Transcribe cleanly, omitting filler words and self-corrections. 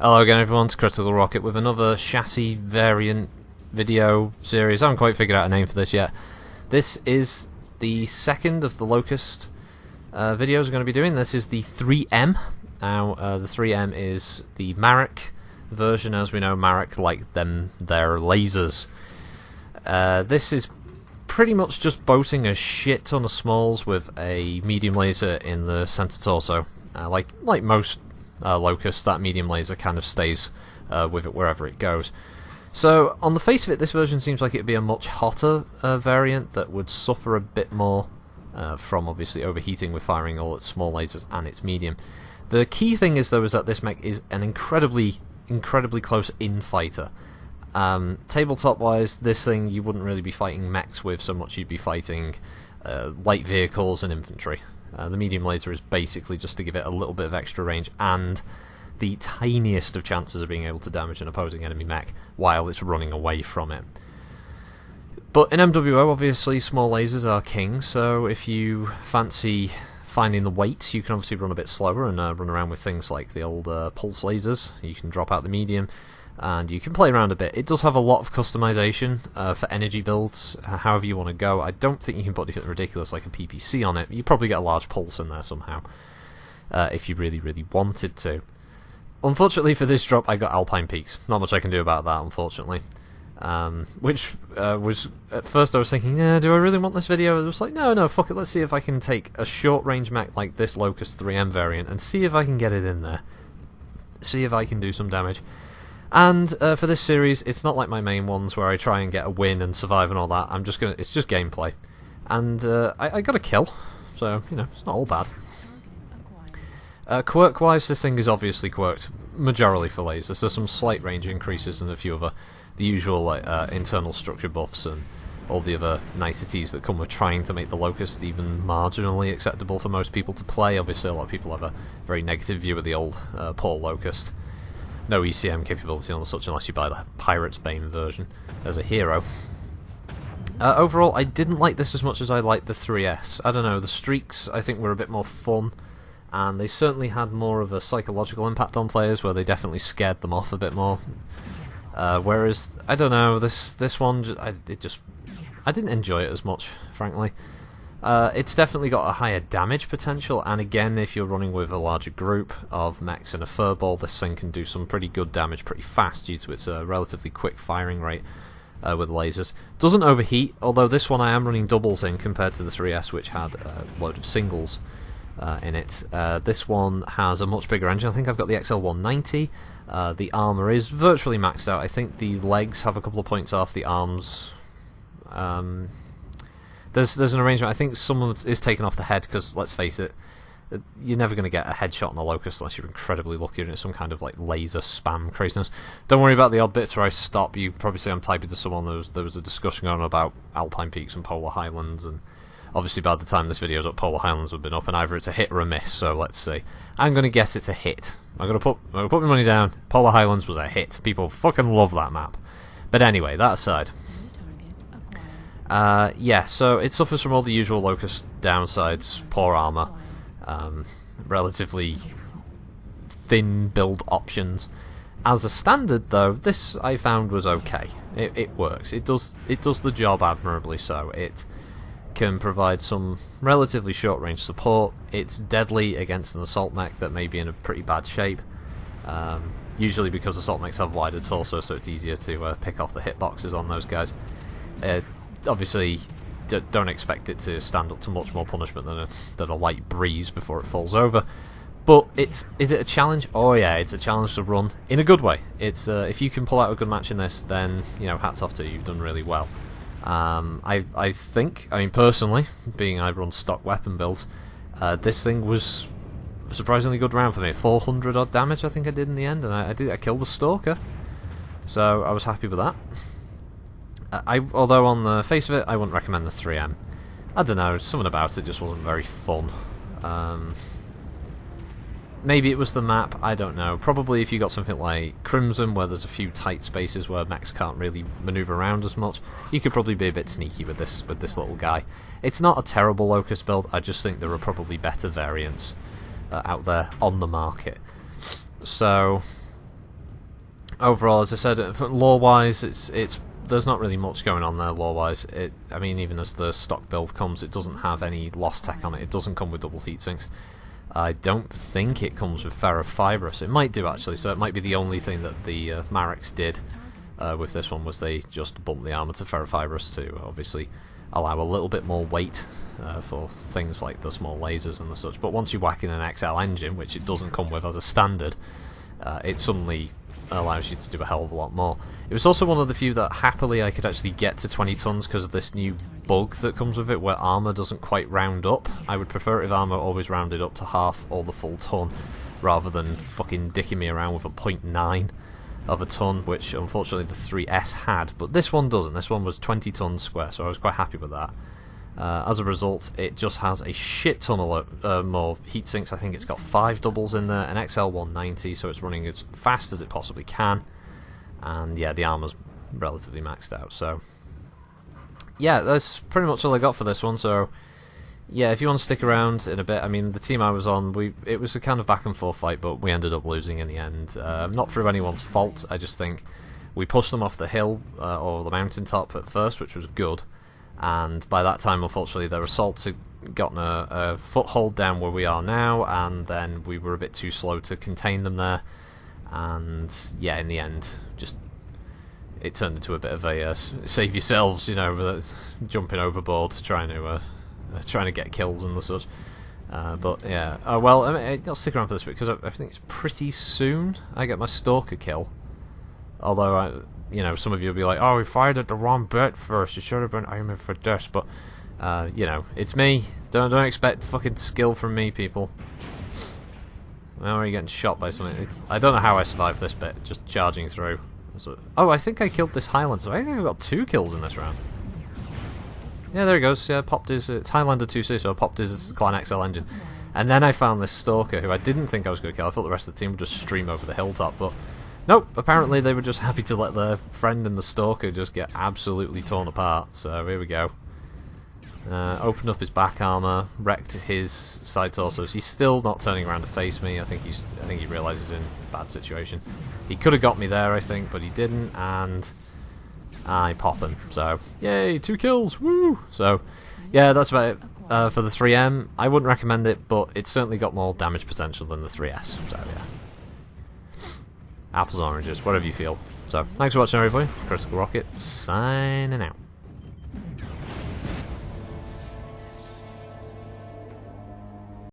Hello again everyone, it's Critical Rocket with another chassis variant video series. I haven't quite figured out a name for this yet. This is the second of the Locust videos we're going to be doing. This is the 3M. Now, the 3M is the Marek version. As we know, Marek like their lasers. This is pretty much just boating a shit ton of smalls with a medium laser in the center torso. Like most Locust, that medium laser kind of stays with it wherever it goes. So, on the face of it, this version seems like it would be a much hotter variant that would suffer a bit more from obviously overheating with firing all its small lasers and its medium. The key thing is, though, is that this mech is an incredibly close in-fighter. Tabletop-wise, this thing you wouldn't really be fighting mechs with so much. You'd be fighting light vehicles and infantry. The medium laser is basically just to give it a little bit of extra range and the tiniest of chances of being able to damage an opposing enemy mech while it's running away from it. But in MWO, obviously, small lasers are king, so if you fancy finding the weight, you can obviously run a bit slower and run around with things like the old pulse lasers. You can drop out the medium, and you can play around a bit. It does have a lot of customization for energy builds, however you want to go. I don't think you can put anything ridiculous like a PPC on it. You probably get a large pulse in there somehow, if you really wanted to. Unfortunately for this drop, I got Alpine Peaks. Not much I can do about that, unfortunately. Which was, at first I was thinking, do I really want this video? I was like, no, fuck it, let's see if I can take a short-range mech like this Locust 3M variant and see if I can get it in there. See if I can do some damage. And for this series, it's not like my main ones where I try and get a win and survive and all that. It's just gameplay. And I got a kill, so, it's not all bad. Quirk-wise, this thing is obviously quirked majorly for lasers. There's some slight range increases and a few other the usual internal structure buffs and all the other niceties that come with trying to make the Locust even marginally acceptable for most people to play. Obviously, a lot of people have a very negative view of the old poor Locust. No ECM capability on such unless you buy the Pirate's Bane version as a hero. Overall, I didn't like this as much as I liked the 3S. I don't know, the streaks I think were a bit more fun, and they certainly had more of a psychological impact on players where they definitely scared them off a bit more. Whereas, I don't know, this one, I didn't enjoy it as much, frankly. It's definitely got a higher damage potential, and again, if you're running with a larger group of mechs in a furball, this thing can do some pretty good damage pretty fast due to its relatively quick firing rate with lasers. Doesn't overheat, although this one I am running doubles in compared to the 3S, which had a load of singles in it. This one has a much bigger engine. I think I've got the XL190. The armour is virtually maxed out. I think the legs have a couple of points off. The arms... There's an arrangement. I think some of it is taken off the head because, let's face it, you're never going to get a headshot on a Locust unless you're incredibly lucky and it's some kind of like laser spam craziness. Don't worry about the odd bits where I stop. You probably see I'm typing to someone. There was a discussion going on about Alpine Peaks and Polar Highlands, and obviously by the time this video's up, Polar Highlands have been up, and either it's a hit or a miss. So let's see. I'm going to guess it's a hit. I'm going to put my money down. Polar Highlands was a hit. People fucking love that map. But anyway, that aside. Yeah, so it suffers from all the usual Locust downsides, poor armour, relatively thin build options. As a standard, though, this I found was okay. It works. It does the job admirably so. It can provide some relatively short-range support. It's deadly against an assault mech that may be in a pretty bad shape. Usually because assault mechs have wider torso, so it's easier to pick off the hitboxes on those guys. Obviously, don't expect it to stand up to much more punishment than a light breeze before it falls over. But is it a challenge? Oh yeah, it's a challenge to run in a good way. It's if you can pull out a good match in this, then hats off to you. You've done really well. I think, personally, being I run stock weapon builds, this thing was a surprisingly good round for me. 400 odd damage I think I did in the end, and I killed the Stalker, so I was happy with that. Although on the face of it, I wouldn't recommend the 3M. I don't know, something about it just wasn't very fun. Maybe it was the map, I don't know. Probably if you got something like Crimson, where there's a few tight spaces where mechs can't really manoeuvre around as much, you could probably be a bit sneaky with this little guy. It's not a terrible Locust build, I just think there are probably better variants out there on the market. So, overall, as I said, lore-wise, it's there's not really much going on there lore-wise. I mean, even as the stock build comes, it doesn't have any lost tech on it. It doesn't come with double heatsinks. I don't think it comes with ferrofibrous. It might do, actually, so it might be the only thing that the Mareks did with this one, was they just bumped the armour to ferrofibrous to obviously allow a little bit more weight for things like the small lasers and the such. But once you whack in an XL engine, which it doesn't come with as a standard, it suddenly allows you to do a hell of a lot more. It was also one of the few that happily I could actually get to 20 tons because of this new bug that comes with it where armour doesn't quite round up. I would prefer it if armour always rounded up to half or the full ton rather than fucking dicking me around with a 0.9 of a ton, which unfortunately the 3S had, but this one doesn't. This one was 20 tons square, so I was quite happy with that. As a result, it just has a shit ton of more heatsinks. I think it's got 5 doubles in there, an XL190, so it's running as fast as it possibly can. And yeah, the armor's relatively maxed out. So yeah, that's pretty much all I got for this one. So yeah, if you want to stick around in a bit, I mean, the team I was on, it was a kind of back and forth fight, but we ended up losing in the end. Not through anyone's fault. I just think we pushed them off the hill or the mountaintop at first, which was good. And by that time, unfortunately, their assaults had gotten a foothold down where we are now, and then we were a bit too slow to contain them there. And yeah, in the end, just it turned into a bit of a save yourselves, you know, jumping overboard, trying to get kills and the such. But yeah, well, I mean, I'll stick around for this bit because I think it's pretty soon I get my stalker kill. Although you know, some of you will be like, "Oh, we fired at the wrong bit first. You should have been aiming for this." But you know, it's me. Don't expect fucking skill from me, people. Now are you getting shot by something? I don't know how I survived this bit, just charging through. So, oh, I think I killed this Highlander. So I think I got 2 kills in this round. Yeah, there he goes. Yeah, popped his. It's Highlander 2C, so I popped his Clan XL engine. And then I found this Stalker, who I didn't think I was going to kill. I thought the rest of the team would just stream over the hilltop, but nope. Apparently they were just happy to let their friend and the Stalker just get absolutely torn apart. So here we go. Opened up his back armor, wrecked his side torso. So he's still not turning around to face me. I think he realizes he's in a bad situation. He could have got me there, I think, but he didn't, and I pop him. So yay, 2 kills, woo! So yeah, that's about it for the 3M. I wouldn't recommend it, but it's certainly got more damage potential than the 3S. So yeah, apples and oranges, whatever you feel. So thanks for watching, everybody. Critical Rocket signing out.